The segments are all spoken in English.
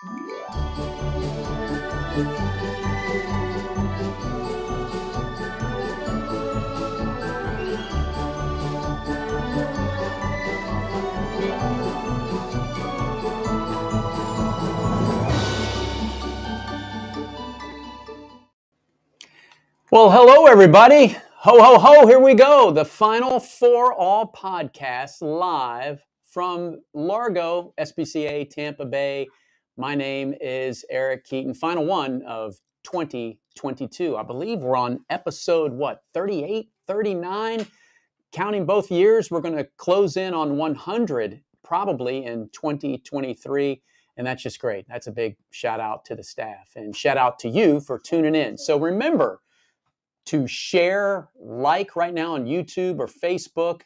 Well, hello, everybody. Ho, ho, ho, here we go. The final For-All Podcast live from Largo, SPCA Tampa Bay. My name is Eric Keaton. Final one of 2022. I believe we're on episode, 38, 39? Counting both years, we're going to close in on 100 probably in 2023. And that's just great. That's a big shout out to the staff and shout out to you for tuning in. So remember to share, like right now on YouTube or Facebook.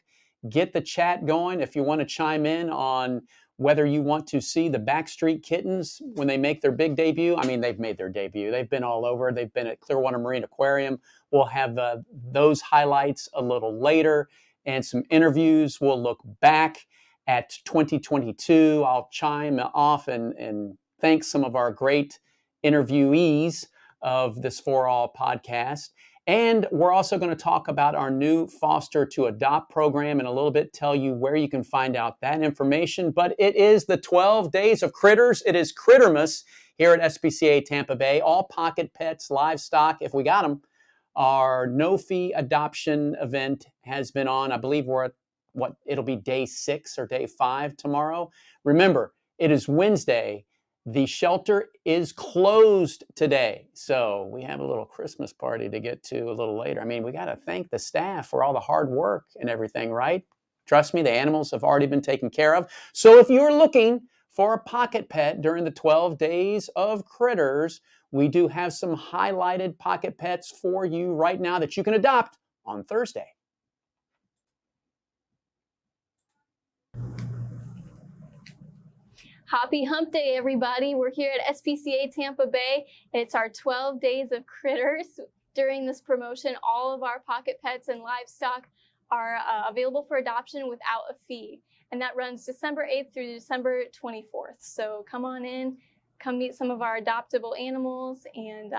Get the chat going if you want to chime in on whether you want to see the Backstreet Kittens when they make their big debut. I mean, they've made their debut. They've been all over. They've been at Clearwater Marine Aquarium. We'll have those highlights a little later and some interviews. We'll look back at 2022. I'll chime off and thank some of our great interviewees of this For-All podcast. And we're also going to talk about our new Foster to Adopt program in a little bit, tell you where you can find out that information. But it is the 12 Days of Critters. It is Crittermas here at SPCA Tampa Bay. All pocket pets, livestock, if we got them. Our no-fee adoption event has been on. I believe we're at, it'll be day 6 or day 5 tomorrow. Remember, it is Wednesday. The shelter is closed today, so we have a little Christmas party to get to a little later. I mean, we got to thank the staff for all the hard work and everything, right? Trust me, the animals have already been taken care of. So if you're looking for a pocket pet during the 12 Days of Critters, we do have some highlighted pocket pets for you right now that you can adopt on Thursday. Happy Hump Day, everybody. We're here at SPCA Tampa Bay. It's our 12 Days of Critters. During this promotion, all of our pocket pets and livestock are available for adoption without a fee. And that runs December 8th through December 24th. So come on in, come meet some of our adoptable animals and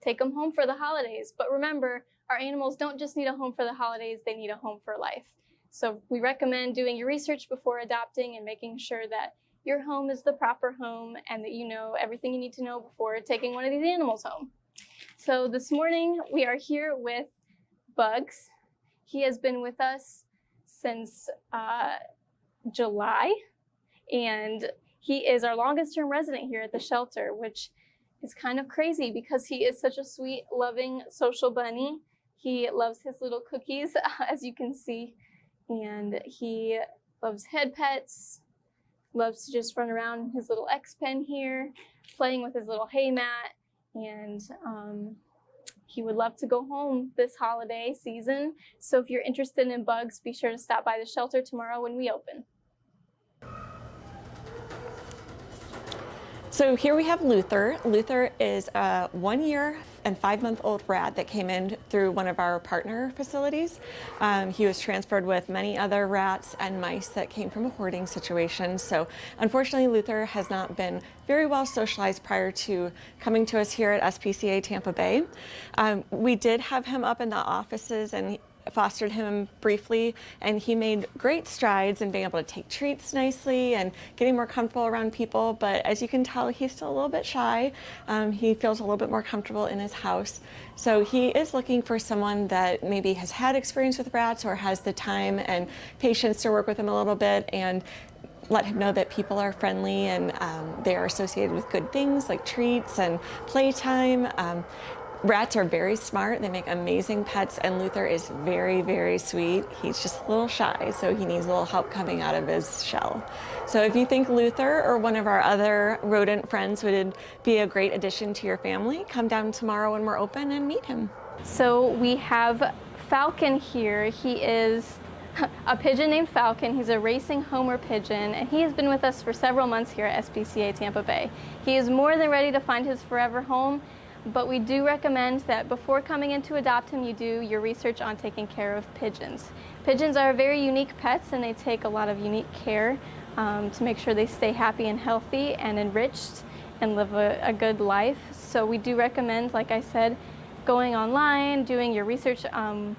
take them home for the holidays. But remember, our animals don't just need a home for the holidays, they need a home for life. So we recommend doing your research before adopting and making sure that your home is the proper home and that you know everything you need to know before taking one of these animals home. So this morning we are here with Bugs. He has been with us since July, and he is our longest term resident here at the shelter, which is kind of crazy because he is such a sweet, loving, social bunny. He loves his little cookies, as you can see, and he loves head pets, loves to just run around in his little X-Pen here, playing with his little hay mat, and he would love to go home this holiday season. So if you're interested in Bugs, be sure to stop by the shelter tomorrow when we open. So here we have Luther. Luther is a 1-year and 5-month-old rat that came in through one of our partner facilities. He was transferred with many other rats and mice that came from a hoarding situation. So unfortunately, Luther has not been very well socialized prior to coming to us here at SPCA Tampa Bay. We did have him up in the offices and fostered him briefly, and he made great strides in being able to take treats nicely and getting more comfortable around people. But as you can tell, he's still a little bit shy. He feels a little bit more comfortable in his house. So he is looking for someone that maybe has had experience with rats or has the time and patience to work with him a little bit and let him know that people are friendly and they are associated with good things like treats and playtime. Rats are very smart, they make amazing pets, and Luther is very, very sweet. He's just a little shy, so he needs a little help coming out of his shell. So if you think Luther or one of our other rodent friends would be a great addition to your family, come down tomorrow when we're open and meet him. So we have Falcon here. He is a pigeon named Falcon. He's a racing homer pigeon, and he has been with us for several months here at SPCA Tampa Bay. He is more than ready to find his forever home, but we do recommend that before coming in to adopt him, you do your research on taking care of pigeons. Pigeons are very unique pets, and they take a lot of unique care. to make sure they stay happy and healthy and enriched and live a good life. So we do recommend, like I said, going online, doing your research from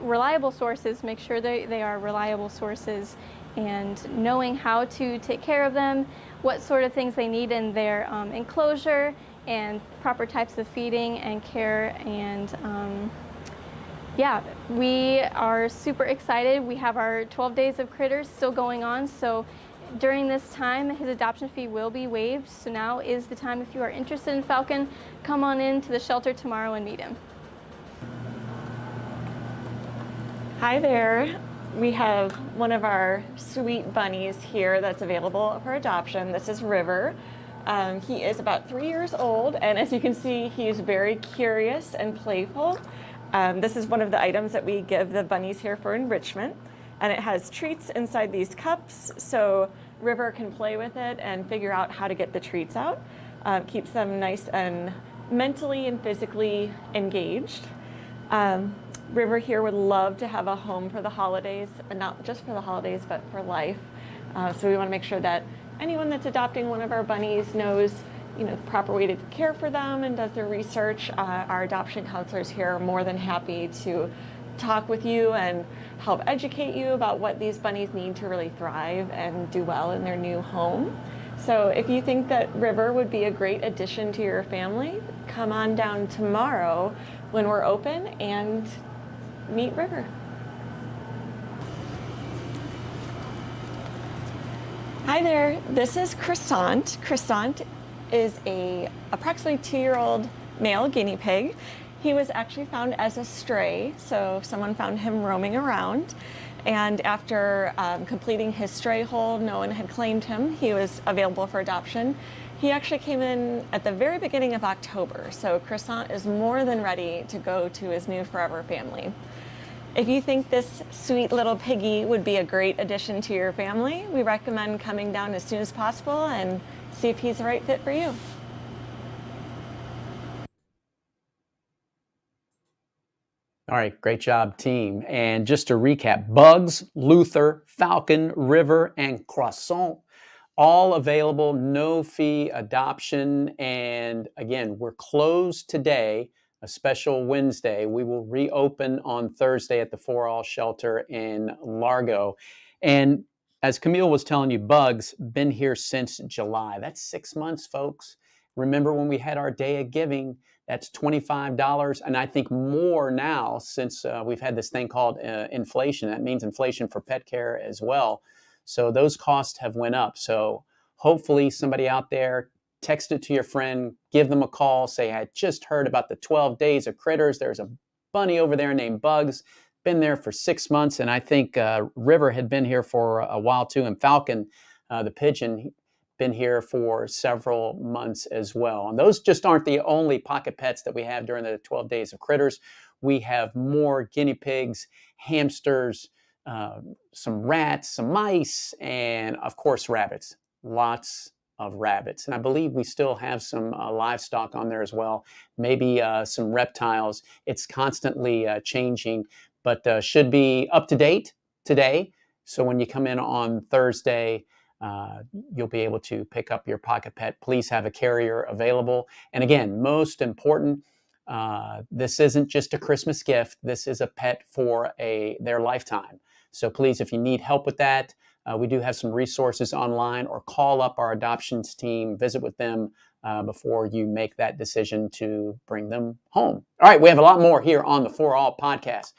reliable sources, make sure they are reliable sources, and knowing how to take care of them, what sort of things they need in their enclosure, and proper types of feeding and care. And yeah, we are super excited. We have our 12 days of critters still going on, so during this time, his adoption fee will be waived. So now is the time, if you are interested in Falcon, come on in to the shelter tomorrow and meet him. Hi there. We have one of our sweet bunnies here that's available for adoption. This is River. He is about 3 years old, and as you can see, he's very curious and playful. This is one of the items that we give the bunnies here for enrichment, and it has treats inside these cups, so River can play with it and figure out how to get the treats out. Keeps them nice and mentally and physically engaged. River here would love to have a home for the holidays, and not just for the holidays, but for life. So we want to make sure that anyone that's adopting one of our bunnies knows, the proper way to care for them and does their research. Our adoption counselors here are more than happy to talk with you and help educate you about what these bunnies need to really thrive and do well in their new home. So if you think that River would be a great addition to your family, come on down tomorrow when we're open and meet River. Hi there, this is Croissant. Croissant is a approximately 2-year-old male guinea pig. He was actually found as a stray, so someone found him roaming around. And after completing his stray hold, no one had claimed him. He was available for adoption. He actually came in at the very beginning of October, so Croissant is more than ready to go to his new forever family. If you think this sweet little piggy would be a great addition to your family, we recommend coming down as soon as possible and see if he's the right fit for you. All right, great job, team. And just to recap, Bugs, Luther, Falcon, River, and Croissant, all available, no fee adoption. And again, we're closed today, a special Wednesday. We will reopen on Thursday at the For-All shelter in Largo. And as Camille was telling you, Bugs been here since July. That's 6 months, folks. Remember when we had our Day of Giving? That's $25, and I think more now since we've had this thing called inflation. That means inflation for pet care as well. So those costs have went up. So hopefully somebody out there, text it to your friend, give them a call, say, I just heard about the 12 days of critters. There's a bunny over there named Bugs, been there for 6 months, and I think River had been here for a while too, and Falcon, the pigeon, been here for several months as well. And those just aren't the only pocket pets that we have during the 12 days of critters. We have more guinea pigs, hamsters, some rats, some mice, and of course rabbits. Lots of rabbits. And I believe we still have some livestock on there as well. Maybe some reptiles. It's constantly changing, but should be up to date today. So when you come in on Thursday, you'll be able to pick up your pocket pet. Please have a carrier available. And again, most important, this isn't just a Christmas gift. This is a pet for their lifetime. So please, if you need help with that, we do have some resources online, or call up our adoptions team, visit with them before you make that decision to bring them home. All right, we have a lot more here on the For-All Podcast.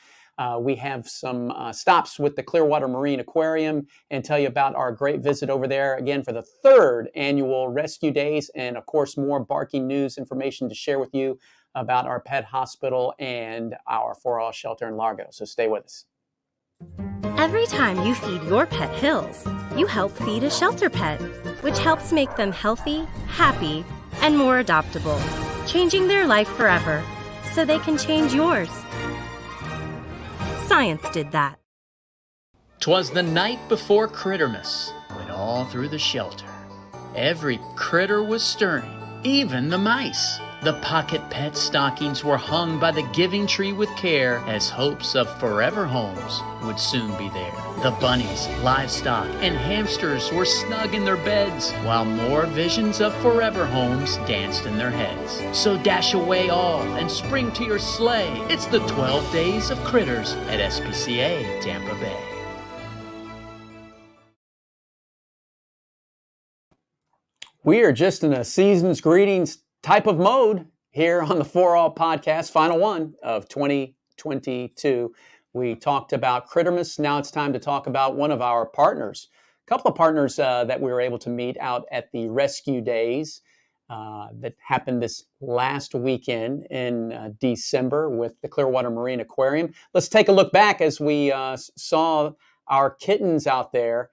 We have some stops with the Clearwater Marine Aquarium and tell you about our great visit over there again for the 3rd annual Rescue Days, and of course more barking news information to share with you about our pet hospital and our For-All shelter in Largo. So stay with us. Every time you feed your pet Hills, you help feed a shelter pet, which helps make them healthy, happy, and more adoptable, changing their life forever so they can change yours. Science did that. 'Twas the night before Crittermas, when all through the shelter every critter was stirring, even the mice. The pocket pet stockings were hung by the giving tree with care as hopes of forever homes would soon be there. The bunnies, livestock, and hamsters were snug in their beds, while more visions of forever homes danced in their heads. So dash away all and spring to your sleigh. It's the 12 Days of Critters at SPCA Tampa Bay. We are just in a season's greetings type of mode here on the For-All Podcast, final one of 2022. We talked about Crittermas. Now it's time to talk about one of our partners. A couple of partners that we were able to meet out at the Rescue Days that happened this last weekend in December with the Clearwater Marine Aquarium. Let's take a look back as we saw our kittens out there.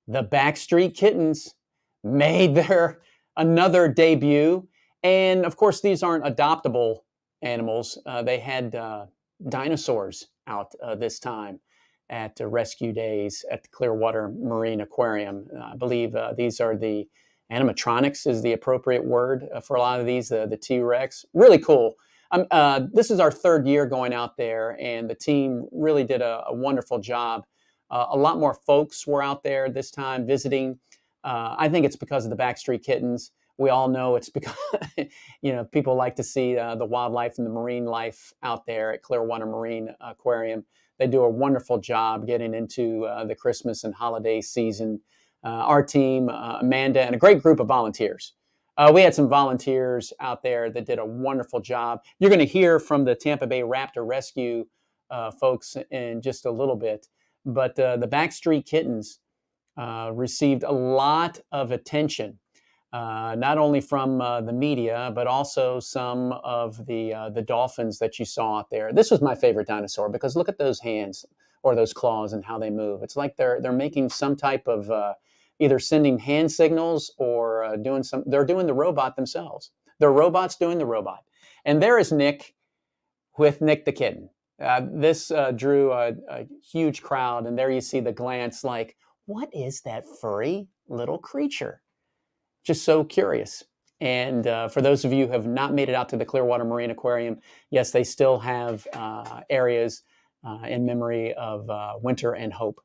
The Backstreet Kittens made their another debut. And of course, these aren't adoptable animals. They had dinosaurs out this time at Rescue Days at the Clearwater Marine Aquarium. I believe these are the animatronics is the appropriate word for a lot of these, the T-Rex. Really cool. This is our third year going out there, and the team really did a wonderful job. A lot more folks were out there this time visiting. I think it's because of the Backstreet Kittens. We all know it's because, people like to see the wildlife and the marine life out there at Clearwater Marine Aquarium. They do a wonderful job getting into the Christmas and holiday season. Our team, Amanda, and a great group of volunteers. We had some volunteers out there that did a wonderful job. You're going to hear from the Tampa Bay Raptor Rescue folks in just a little bit. But the Backstreet Kittens received a lot of attention. Not only from the media, but also some of the dolphins that you saw out there. This was my favorite dinosaur because look at those hands or those claws and how they move. It's like they're making some type of either sending hand signals or they're doing the robot themselves. They're robots doing the robot. And there is Nick with Nick the kitten. This drew a huge crowd, and there you see the glance like, what is that furry little creature? Just so curious. And for those of you who have not made it out to the Clearwater Marine Aquarium, yes, they still have areas in memory of Winter and Hope.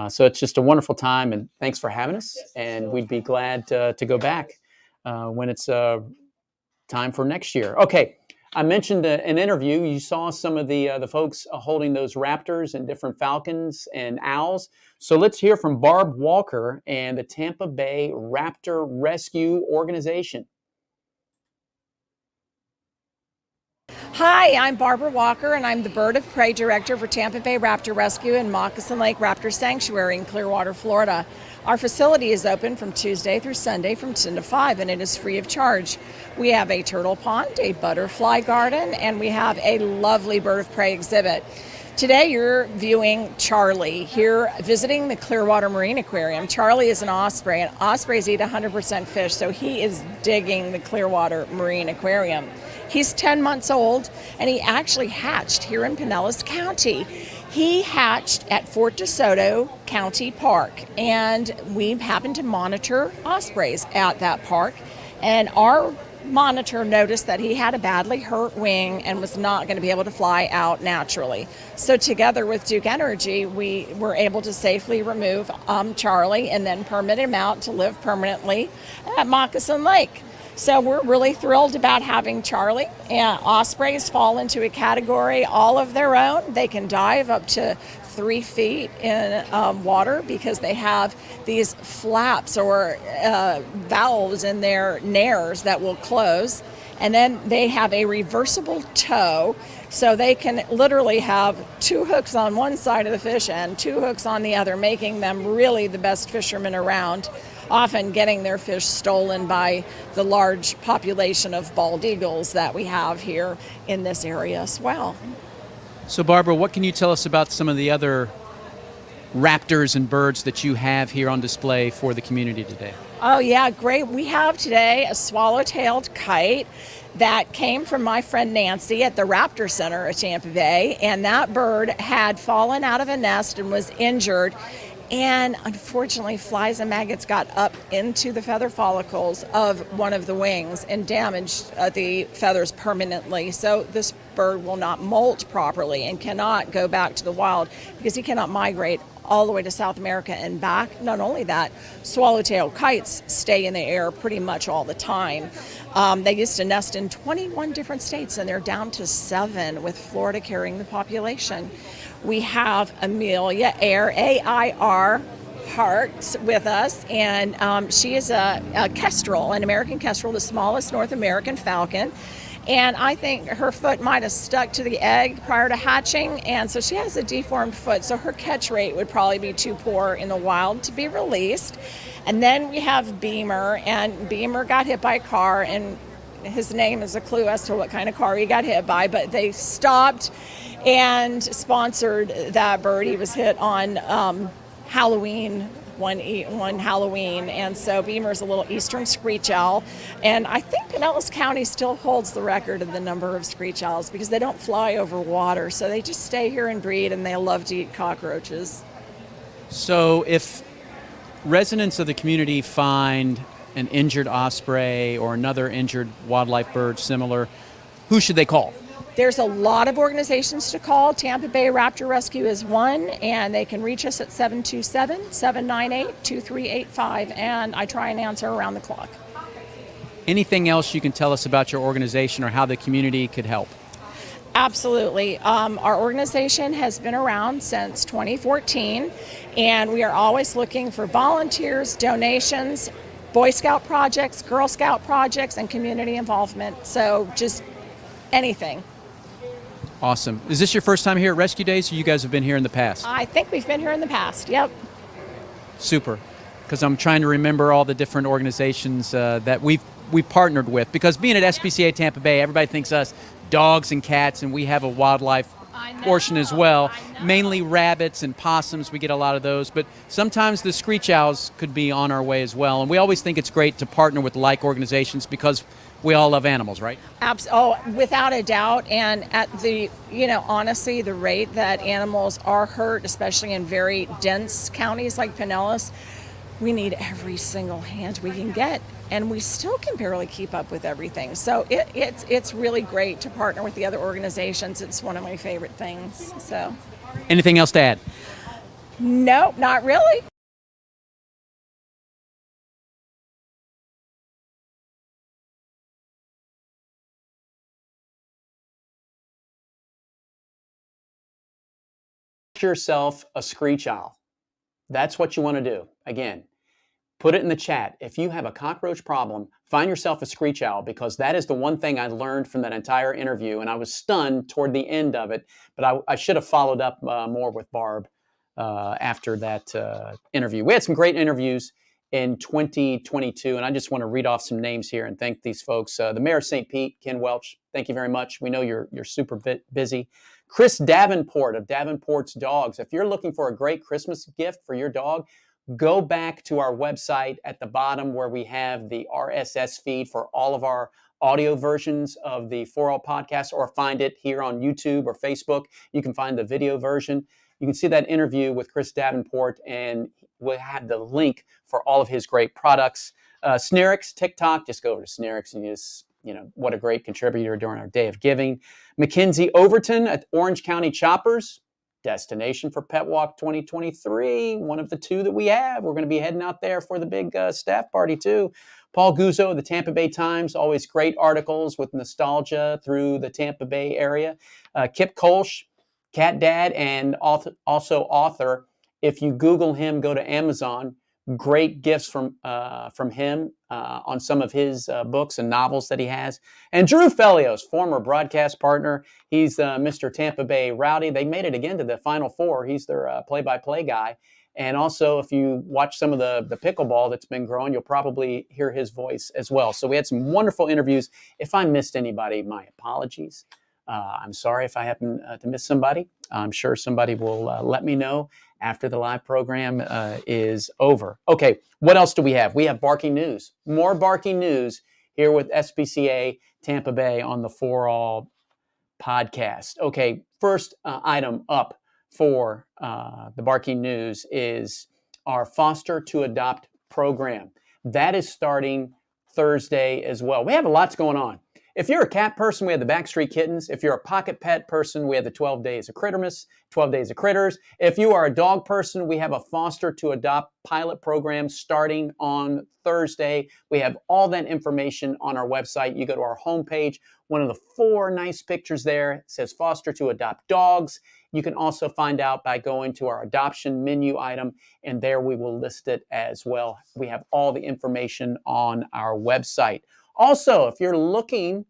So it's just a wonderful time, and thanks for having us. And we'd be glad to go back when it's time for next year. Okay, I mentioned an interview. You saw some of the folks holding those raptors and different falcons and owls. So let's hear from Barb Walker and the Tampa Bay Raptor Rescue Organization. Hi, I'm Barbara Walker, and I'm the Bird of Prey Director for Tampa Bay Raptor Rescue and Moccasin Lake Raptor Sanctuary in Clearwater, Florida. Our facility is open from Tuesday through Sunday from 10 to 5, and it is free of charge. We have a turtle pond, a butterfly garden, and we have a lovely bird of prey exhibit. Today you're viewing Charlie here visiting the Clearwater Marine Aquarium. Charlie is an osprey, and ospreys eat 100% fish, so he is digging the Clearwater Marine Aquarium. He's 10 months old, and he actually hatched here in Pinellas County. He hatched at Fort DeSoto County Park, and we happened to monitor ospreys at that park, and our monitor noticed that he had a badly hurt wing and was not going to be able to fly out naturally. So together with Duke Energy, we were able to safely remove Charlie and then permit him out to live permanently at Moccasin Lake. So we're really thrilled about having Charlie. And ospreys fall into a category all of their own. They can dive up to 3 feet in water because they have these flaps or valves in their nares that will close. And then they have a reversible toe, so they can literally have 2 hooks on one side of the fish and 2 hooks on the other, making them really the best fishermen around, often getting their fish stolen by the large population of bald eagles that we have here in this area as well. So Barbara, what can you tell us about some of the other raptors and birds that you have here on display for the community today? Oh yeah, great. We have today a swallow-tailed kite that came from my friend Nancy at the Raptor Center at Tampa Bay, and that bird had fallen out of a nest and was injured, And unfortunately, flies and maggots got up into the feather follicles of one of the wings and damaged the feathers permanently. So this bird will not molt properly and cannot go back to the wild because he cannot migrate all the way to South America and back. Not only that, swallowtail kites stay in the air pretty much all the time. They used to nest in 21 different states, and they're down to 7, with Florida carrying the population. We have Amelia Air, A-I-R, Hart, with us, and she is a kestrel, an American kestrel, the smallest North American falcon. And I think her foot might have stuck to the egg prior to hatching, and so she has a deformed foot, so her catch rate would probably be too poor in the wild to be released. And then we have Beamer, and Beamer got hit by a car, and his name is a clue as to what kind of car he got hit by, but they stopped and sponsored that bird. He was hit on Halloween, one Halloween, and so Beamer's a little eastern screech owl, and I think Pinellas County still holds the record of the number of screech owls because they don't fly over water, so they just stay here and breed, and they love to eat cockroaches. So if residents of the community find an injured osprey or another injured wildlife bird similar, who should they call? There's a lot of organizations to call. Tampa Bay Raptor Rescue is one, and they can reach us at 727-798-2385, and I try and answer around the clock. Anything else you can tell us about your organization or how the community could help? Absolutely. Our organization has been around since 2014, and we are always looking for volunteers, donations, Boy Scout projects, Girl Scout projects, and community involvement. So just anything. Awesome. Is this your first time here at Rescue Days, or you guys have been here in the past? I think we've been here in the past, yep. Super. Because I'm trying to remember all the different organizations that we've partnered with. Because being at SPCA Tampa Bay, everybody thinks us dogs and cats, and we have a wildlife portion as well. Mainly rabbits and possums, we get a lot of those. But sometimes the screech owls could be on our way as well. And we always think it's great to partner with like organizations because we all love animals, right? Oh, without a doubt. And at the, honestly, the rate that animals are hurt, especially in very dense counties like Pinellas, we need every single hand we can get. And we still can barely keep up with everything. So it's really great to partner with the other organizations. It's one of my favorite things. So. Anything else to add? No, not really. Yourself a screech owl. That's what you want to do. Again, put it in the chat. If you have a cockroach problem, find yourself a screech owl, because that is the one thing I learned from that entire interview, and I was stunned toward the end of it, but I should have followed up more with Barb after that interview. We had some great interviews in 2022, and I just want to read off some names here and thank these folks. The Mayor of St. Pete, Ken Welch, thank you very much. We know you're super busy. Chris Davenport of Davenport's Dogs. If you're looking for a great Christmas gift for your dog, go back to our website at the bottom where we have the RSS feed for all of our audio versions of the For-All Podcast, or find it here on YouTube or Facebook. You can find the video version. You can see that interview with Chris Davenport, and we'll have the link for all of his great products. Snarix, TikTok, just go over to Snarix and just, what a great contributor during our Day of Giving. Mackenzie Overton at Orange County Choppers, destination for Pet Walk 2023, one of the two that we have. We're going to be heading out there for the big staff party too. Paul Guzzo of the Tampa Bay Times, always great articles with nostalgia through the Tampa Bay area. Kip Kolsch, cat dad, and also author. If you Google him, go to Amazon. Great gifts from him on some of his books and novels that he has. And Drew Felios, former broadcast partner. He's Mr. Tampa Bay Rowdy. They made it again to the Final Four. He's their play-by-play guy. And also, if you watch some of the pickleball that's been growing, you'll probably hear his voice as well. So we had some wonderful interviews. If I missed anybody, my apologies. I'm sorry if I happen to miss somebody. I'm sure somebody will let me know after the live program is over. Okay, what else do we have? We have barking news. More barking news here with SPCA Tampa Bay on the For-All Podcast. Okay, first item up for the barking news is our Foster to Adopt program. That is starting Thursday as well. We have lots going on. If you're a cat person, we have the Backstreet Kittens. If you're a pocket pet person, we have the 12 Days of Crittermas, 12 Days of Critters. If you are a dog person, we have a Foster to Adopt pilot program starting on Thursday. We have all that information on our website. You go to our homepage. One of the 4 nice pictures there says Foster to Adopt Dogs. You can also find out by going to our adoption menu item, and there we will list it as well. We have all the information on our website. Also, if you're looking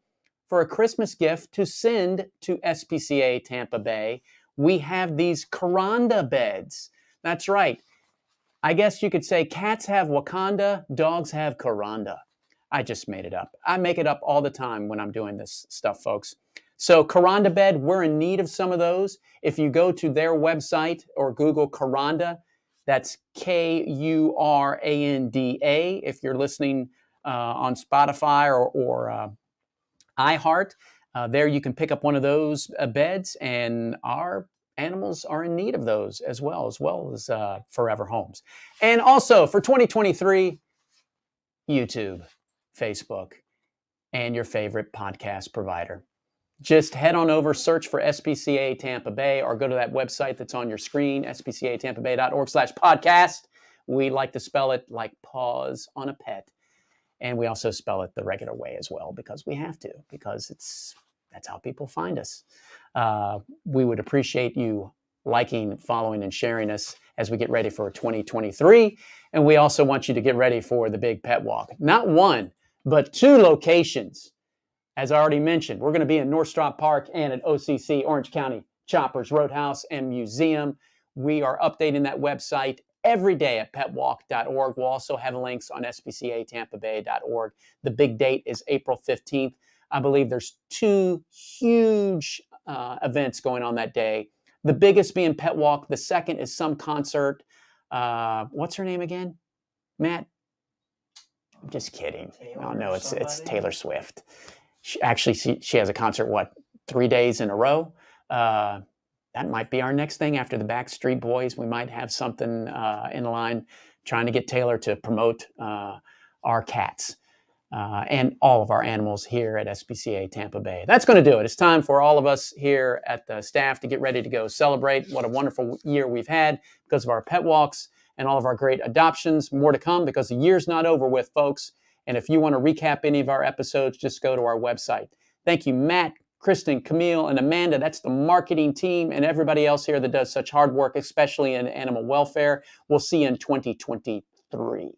for a Christmas gift to send to SPCA Tampa Bay, we have these Kuranda beds. That's right. I guess you could say cats have Wakanda, dogs have Kuranda. I just made it up. I make it up all the time when I'm doing this stuff, folks. So Kuranda bed, we're in need of some of those. If you go to their website or Google Kuranda, that's Kuranda. If you're listening on Spotify or iHeart, there you can pick up one of those beds, and our animals are in need of those as well as Forever Homes. And also for 2023, YouTube, Facebook, and your favorite podcast provider. Just head on over, search for SPCA Tampa Bay, or go to that website that's on your screen, spcatampabay.org/podcast. We like to spell it like paws on a pet. And we also spell it the regular way as well, because we have to, because that's how people find us. We would appreciate you liking, following, and sharing us as we get ready for 2023. And we also want you to get ready for the Big Pet Walk. Not 1, but 2 locations. As I already mentioned, we're going to be in Northstrop Park and at OCC, Orange County Choppers Roadhouse and Museum. We are updating that website every day at petwalk.org. We'll also have links on spcatampabay.org. The big date is April 15th. I believe there's 2 huge events going on that day. The biggest being Pet Walk. The second is some concert. What's her name again? Matt? I'm just kidding. Oh, no, it's Taylor Swift. She has a concert, 3 days in a row? That might be our next thing after the Backstreet Boys. We might have something in line trying to get Taylor to promote our cats and all of our animals here at SPCA Tampa Bay. That's going to do it. It's time for all of us here at the staff to get ready to go celebrate what a wonderful year we've had because of our pet walks and all of our great adoptions. More to come because the year's not over with, folks. And if you want to recap any of our episodes, just go to our website. Thank you, Matt, Kristen, Camille, and Amanda. That's the marketing team and everybody else here that does such hard work, especially in animal welfare. We'll see you in 2023.